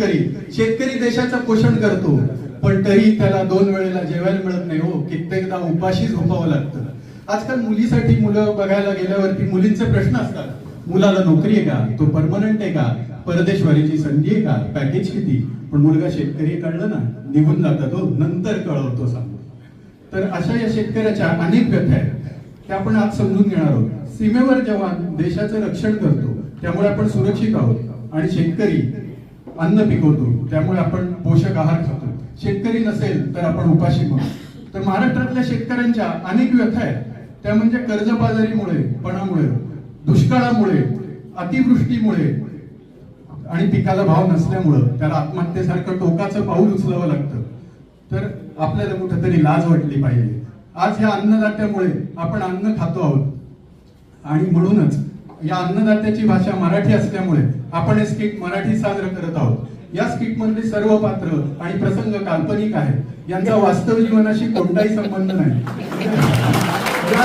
शेतकरी देशाचं पोषण करतो, पण तरी त्याला 2 वेळेला जेवायला मिळत नाही हो. कित्येकदा उपाशी झोपावं लागतं. आजकाल मुलीसाठी मुलं बघायला गेल्यावरती मुलींचे प्रश्न असतात. मुलाला नोकरी आहे का, तो परमनंट आहे का, परदेशवारीची संधी आहे का, पॅकेज किती. पण मुलगा शेतकरी कळलं ना, निघून जातात हो, नंतर कळवतो सांगतो. तर अशा या शेतकऱ्याच्या अनेक व्यथा आहेत, त्या आपण आज समजून घेणार आहोत. सीमेवर जवान देशाचं रक्षण करतो, त्यामुळे आपण सुरक्षित आहोत. आणि शेतकरी अन्न पिकवतो, त्यामुळे आपण पोषक आहार खातो. शेतकरी नसेल तर आपण उपाशी मरू. तर महाराष्ट्रातल्या शेतकऱ्यांच्या अनेक व्यथा आहेत. त्या म्हणजे कर्जबाजारीमुळे, पणामुळे, दुष्काळामुळे, अतिवृष्टीमुळे आणि पिकाला भाव नसल्यामुळं त्याला आत्महत्येसारखं टोकाचं पाऊल उचलावं लागतं. तर आपल्याला कुठेतरी लाज वाटली पाहिजे. आज या अन्नदात्यामुळे आपण अन्न खातो आहोत आणि म्हणूनच या अन्नदात्याची भाषा मराठी असल्यामुळे आपण हे स्किट मराठी साजरं करत आहोत. या स्किट मधले सर्व पात्र आणि प्रसंग काल्पनिक आहेत. यांचा वास्तव जीवनाशी कोणताही संबंध नाही. या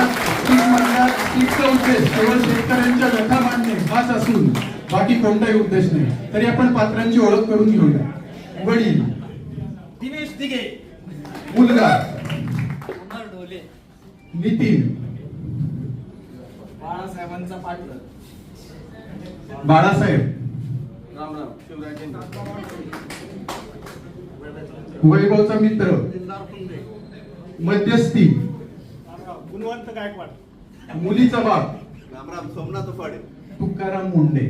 स्किटचा उद्देश केवळ शेतकऱ्यांच्या व्यथा मांडणे हाच असून बाकी कोणताही उद्देश नाही. तरी आपण पात्रांची ओळख करून घेऊया. वडील दिनेश दिघे, मुलगा कुमार ढोले, नितीन, बाळासाहेबांचा पाटलं, बाळासाहेब, राम राम, शिवराज, वैभवचा मित्र, मध्यस्थी, गुणवंत गायकवाड, मुलीचा बाप, राम राम, सोमनाथ फाडे, तुकाराम मुंडे,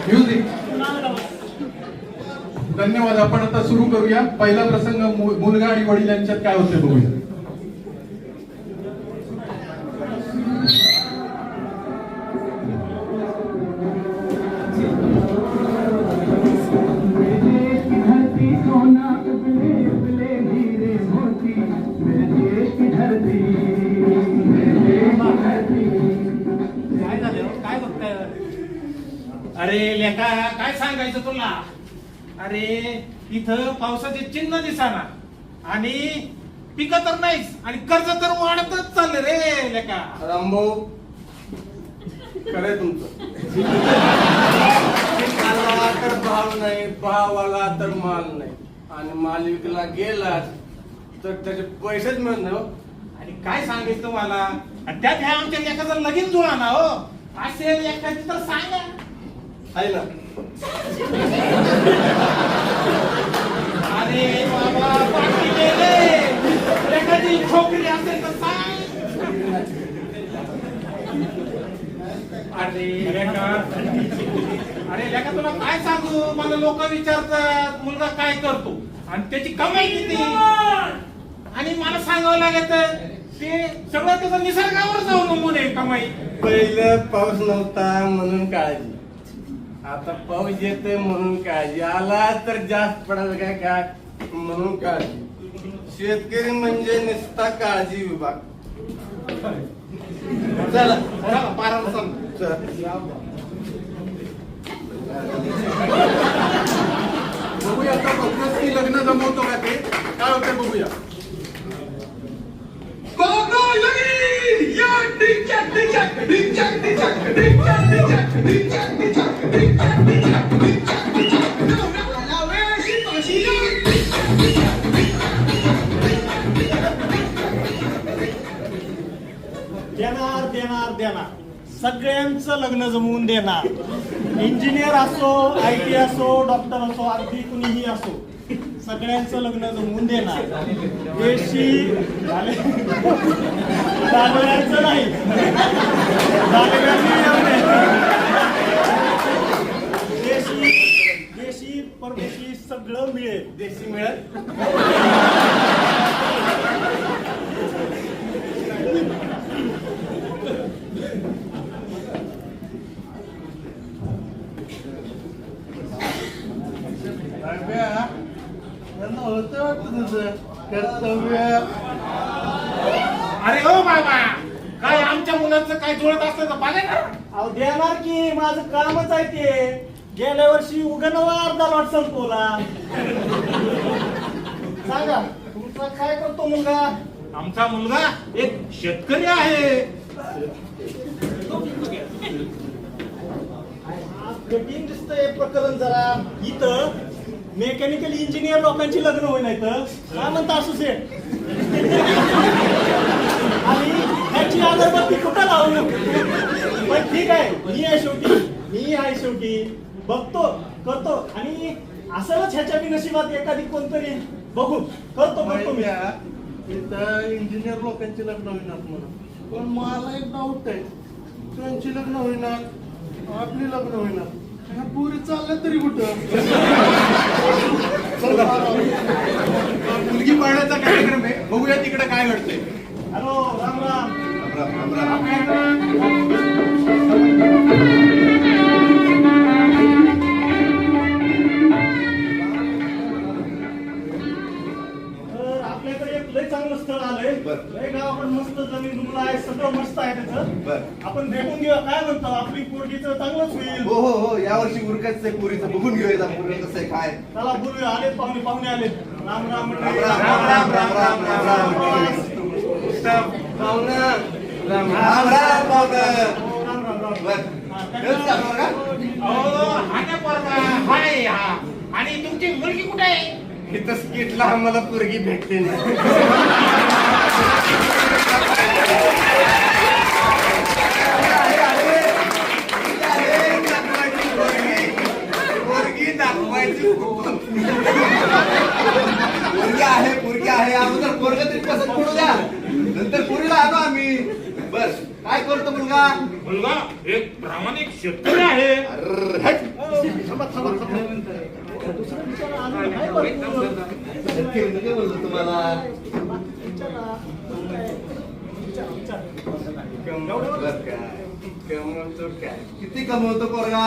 म्युझिक. धन्यवाद. आपण आता सुरू करूया. पहिला प्रसंग मुलगा आणि वडील यांच्यात काय होते बघूया. काय झालं? काय बघताय? अरे लेका, काय सांगायचं तुला. अरे इथं पावसाचे चिन्ह दिसाना आणि पिकं तर नाहीच आणि कर्ज तर वाढतच चालले रे लेका. रामभाऊ, खरंय तुमचं. आला तर भाव नाही, भाव आला तर माल नाही, आणि माल विकला गेला तर त्याचे पैसेच मिळत नाही हो. आणि काय सांगायचं तुम्हाला. आणि त्यात ह्या आमच्या लेकाचं लगीन जुळा ना हो. असेल एखादी तर सांगा. आहे ना. अरे बाबा, बाकी गेले. एखादी छोकरी असेल तर सांग. अरे लेका तुला काय सांगू. मला लोक विचारतात मुलगा काय करतो आणि त्याची कमाई किती, आणि मला सांगावं लागत ते सगळं त्याचं निसर्गावर जाऊन नमून आहे कमाई. पहिलं पाऊस नव्हता म्हणून काळजी, आता पाऊस येतोय म्हणून काळजी, आला तर जास्त पडायला काय म्हणून काळजी. शेतकरी म्हणजे नुसता काळजी विभाग. चला पारावर सांग. बघूया आता मध्यस्थी लग्न जमवतो का ते काय होते बघूया. देणार देणार देणार, सगळ्यांचं लग्न जमवून देणार. इंजिनियर असो, IT असो, डॉक्टर असो, अगदी कुणीही असो, सगळ्यांचं लग्न जमवून देणार. देशी दालव्यांचं नाही, देशी देशी परदेशी सगळं मिळेल. देशी मिळत. होतं वाटतं तुझं कर्तव्य. अरे हो बाबा, काय आमच्या मुलाचं काय जुळत असलं तर बघा ना. अहो देणार की, माझं कामच आहे ते. गेल्या वर्षी उगनवा अर्धा लॉट संपवला. सांगा तुमचा काय करतो मुलगा? आमचा मुलगा एक शेतकरी आहे. कठीण दिसतंय प्रकरण जरा. इथं मेकॅनिकल इंजिनियर लोकांची लग्न होईल इथं. काय म्हणता असोसिएट? आणि ह्याची अगरबत्ती कुठं लावू? पण ठीक आहे, मी आहे शेवटी बघतो करतो आणि असलच ह्याच्या बी नशिबात एखादी कोणतरी बघू करतो मी. इथं इंजिनियर लोकांची लग्न होईनात म्हणून, पण मला एक डाऊट आहे, त्यांची लग्न होईनात आपली लग्न होईनात, ह्या पुरी चालल्या तरी कुठं? मुलगी पाहण्याचा कार्यक्रम आहे, बघूया तिकडे काय घडतंय. हॅलो, राम राम. तर आपल्याकडे एक लय चांगलं स्थळ आलंय. लय गावाकडे मस्त जमीन जुमला आहे, सगळं मस्त आहे त्याचं. आपण भेटून घेऊया. काय म्हणतो, आपली पोरगीचं चांगलंच होईल. हो हो हो, यावर्षी उरकायचं आहे पुरीचं, बघून घेऊया पुरी कसं आहे काय. चला बोलूया. आले पाहुणे आले. राम राम मंडळी. राम राम राम राम राम राम राम. पाहुणा राम राम पाहुणं. राम राम राम. बर. हेच का बरं का? हा ना पोरगा, हाय हा. आणि तुमची मुलगी कुठे आहे? इथं स्किटला आम्हाला पोरगी भेटते नाही. पोरगी दाखवायची पोरगी आहे अगोदर पोरग तरी पसंत पडू द्या, नंतर पोरीला आलो आम्ही. बर, काय करतो मुलगा? मुलगा एक प्रामाणिक शेतकरी आहे. अर्र, हट. दुसरं विचारा, अजून काय करतो? शेतकरी नका बोललो तुम्हाला. कमवतो काय? किती कमवतो पोरगा?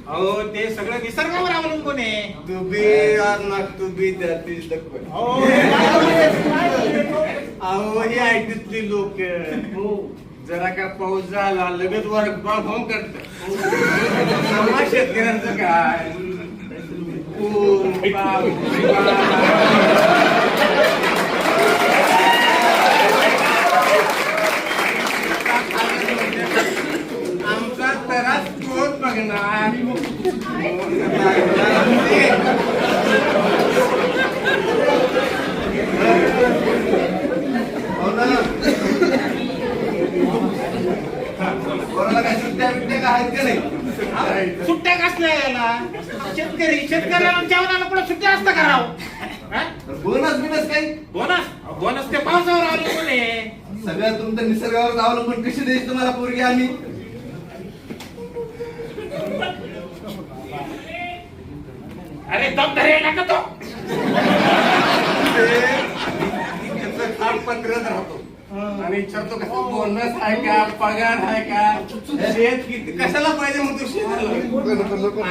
अहो ते सगळं निसर्गावर अवलंबून आहे. To be or not to be that is the अहो, काय बोलले? अहो ही आयटीतली लोक जरा का पाऊस झाला लगेच वर्क फ्रॉम होम करतात. समाज शेतकऱ्यांचं काय? ऊन, पाऊस, आमचा तरास कोण बघणार? हो ना. पोराला काय सुट्ट्या बिट्ट्या काय आहेत का नाही? सुट्ट्या कसल्या याला? शेतकऱ्याला जेवणाला पण सुट्ट्या असतं करावं. बोनस बिनस काही? बोनस ते पावसावर अवलंबून आहे. सगळं तुमच्या निसर्गावर अवलंबून कशी द्यायची तुम्हाला पोरगी आम्ही? अरे दम धरे नका तो. खाट पत्रच राहतो आणि विचारतो कसं बोनस आहे का, पगार आहे का, शेत किती कशाला पाहिजे मग तू शेताला?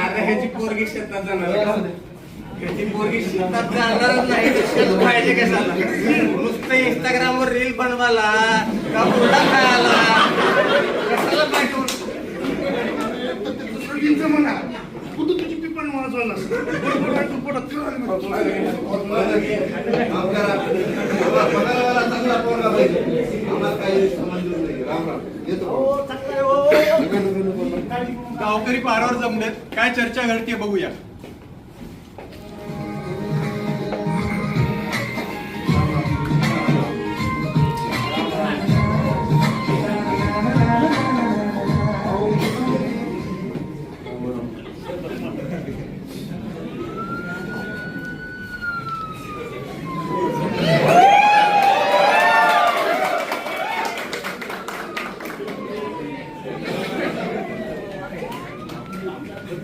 अरे ह्याची पोरगी शेतात जाणार, ह्याची पोरगी शेतात जाणारच नाही. शेत पाहिजे कशाला? नुसतं इंस्टाग्रामवर रील बनवायला का पुडा खायला कशाला पाहिजे? दुसरं म्हणा कुठं तुझी पिपण वाजवणार पगारावाला चांगला पोरगा पाहिजे, आम्हाला काही संबंध नाही. राम राम, येतो. हो, चांगलं आहे, हो. काळजी करू नका. गावकरी पारावर जमलेत, काय चर्चा घडते बघूया.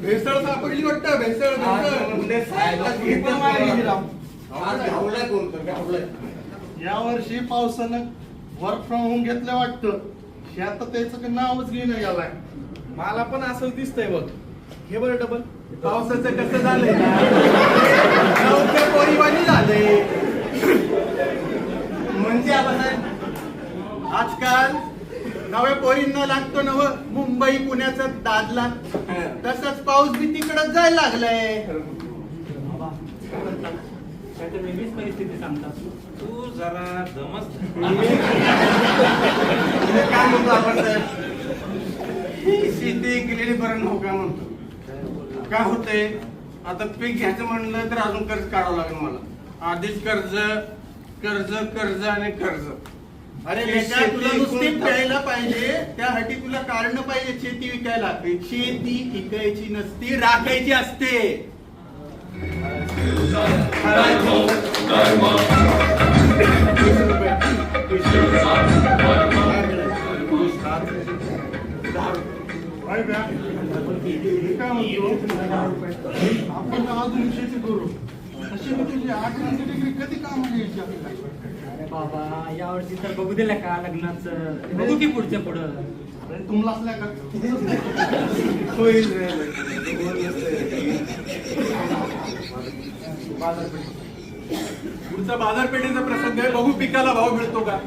भेसळ सापडली वाटतं. भेसळ यावर्षी पावसानं वर्क फ्रॉम होम घेतलं वाटतं. हे आता त्याचं काही नावच घेणं गेलाय. मला पण असंच दिसतंय बघ. हे बरं डबल पावसाचं कसं झालंय ना, नवखे पोरीवाणी झालंय. म्हणजे आपण आजकाल नव्या पोरींना लागतो नव मुंबई पुण्याचा दादला, तसंच पाऊस बी तिकडच जायला लागलाय. नाही तर वेगळीच परिस्थिती सांगतात. तू जरा दमच काय म्हणतो आपण साहेब? शेती केलेली बरं नको काय म्हणतो? काय होतंय आता पीक घ्यायचं म्हणलं तर अजून कर्ज काढावं लागेल मला. आधीच कर्ज कर्ज कर्ज आणि कर्ज. अरे ते लेका, तुला शेती नुसती कोणतं- प्यायला पाहिजे त्यासाठी तुला कारण पाहिजे शेती विकायला. शेती विकायची नसती, राखायची असते. काय बॅ? मी काय म्हणतो, आपण अजून शेती करू. अशी मी तुझी 8 डिग्री कधी काम यायची आपल्याला? अरे बाबा, यावर्षी तर बघू दिलं का लग्नाचं, बघू की पुढच्या पुढं. अरे तुम्हाला असल्या का? होईल रे. पुढचा बाजारपेठेचा प्रसंग आहे. बघू पिकाला भाव मिळतो का.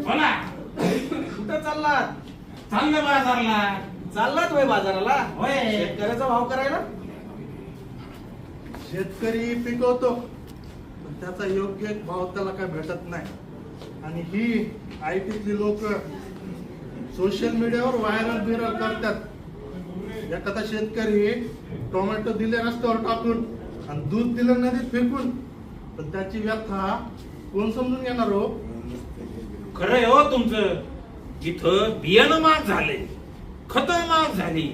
बोला. कुठं चाललात? चाललं बाजारला. चाललात होय बाजाराला? होय. शेतकऱ्याचा भाव करायला? शेतकरी पिकवतो पण त्याचा योग्य भाव त्याला काय भेटत नाही. आणि ही आयटीतली लोक सोशल मीडियावर व्हायरल बिरल करतात. एखादा शेतकरी टोमॅटो दिले रस्त्यावर टाकून आणि दूध दिलं नदीत फेकून, पण त्याची व्यथा कोण समजून घेणार हो? खरंय हो तुमचं. इथं बियाणं महाग झाले, खत महाग झाली,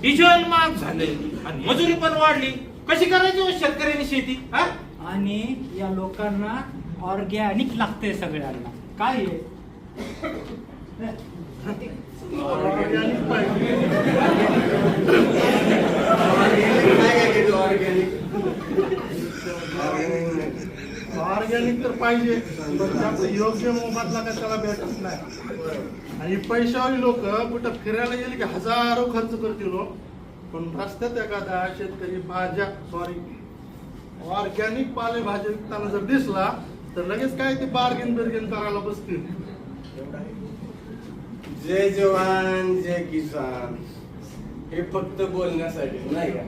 डिझेल महाग झाले आणि मजुरी पण वाढली. कशी करायची हो शेतकऱ्यांनी शेती? हा? आणि या लोकांना ऑर्गॅनिक लागते सगळ्यांना. काय आहे? ऑर्गॅनिक पाहिजे. ऑर्गॅनिक तर पाहिजे, पण त्याचा योग्य मोबदला काय त्याला भेटत नाही. आणि पैशावाली लोक कुठं फिरायला गेले की हजारो खर्च करतील हो. पण रस्त्यात एखादा शेतकरी ऑर्गॅनिक पालेभाज्या विकताना जर दिसला तर लगेच काय ते बार्गेन करायला बसतील. जय जवान जय किसान हे फक्त बोलण्यासाठी नाही का?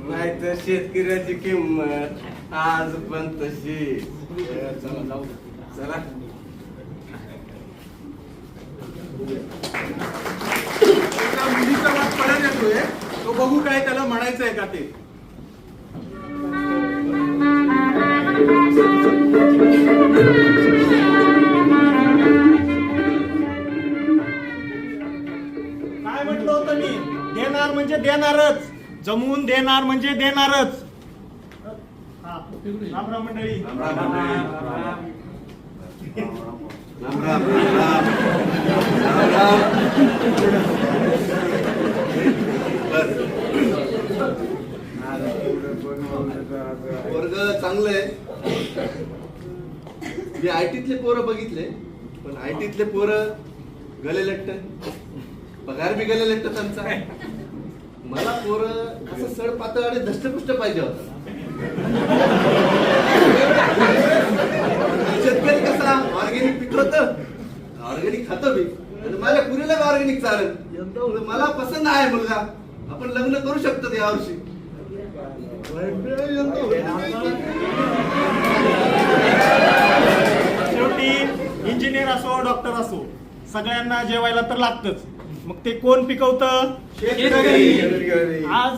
नाही तर शेतकऱ्याची किंमत आज पण तशी. चला जाऊ चला. एका मुलीचा वाद पडत येतोय. तो बघू काय त्याला म्हणायचंय का ते. काय म्हटलं होतं मी? देणार म्हणजे देणारच, जमवून देणार म्हणजे देणारच. हा, राम राम मंडळी. राम राम राम राम. वर्ग चांगलं आहे. मी आयटीतले पोरं बघितले, पण आयटीतले पोरं गले लट्ट, पगार बी गले लट्ट त्यांचा. मला पोरं असं सड पातळ आणि धष्टपुष्ट पाहिजे होता. शेतकरी कसा ऑर्गॅनिक पिकवत, ऑर्गॅनिक खातं बी, आणि माझ्या पुरीला ऑर्गॅनिक चालेल. मला पसंत आहे मुलगा. आपण लग्न करू शकतो यावर्षी. शेवटी इंजिनियर असो डॉक्टर असो सगळ्यांना जेवायला तर लागतच. मग ते कोण पिकवतं? शेतकरी. आज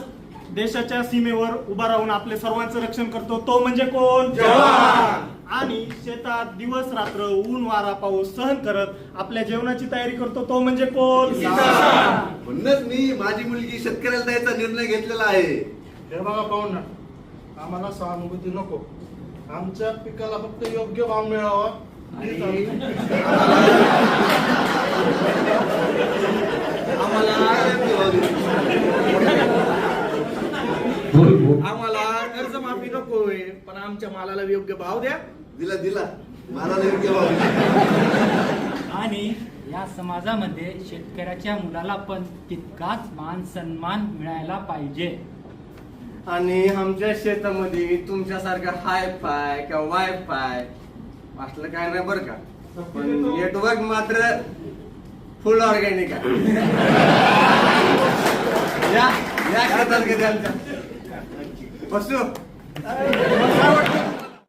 देशाच्या सीमेवर उभा राहून आपले सर्वांचं रक्षण करतो तो म्हणजे कोण? जवान. आणि शेतात दिवस रात्र ऊन वारा पाऊस सहन करत आपल्या जेवणाची तयारी करतो तो म्हणजे कोण? म्हणूनच मी माझी मुलगी शेतकऱ्याला द्यायचा निर्णय घेतलेला आहे. हे बघा पाहून ना, आम्हाला सहानुभूती नको. आमच्या पिकाला फक्त योग्य भाव मिळावा. आम्हाला कर्जमाफी नकोय, पण आमच्या मालाला योग्य भाव द्या. दिला दिला मला योग्य भाव दिला. आणि या समाजामध्ये शेतकऱ्याच्या मुलाला पण तितकाच मान सन्मान मिळायला पाहिजे. आणि आमच्या शेतामध्ये तुमच्यासारखा हाय फाय किंवा वाय फाय असलं काय नाही बरं का. पण नेटवर्क मात्र फुल ऑर्गॅनिक आहे. या या शेतात कधी आमच्या बसू काय वाटतं?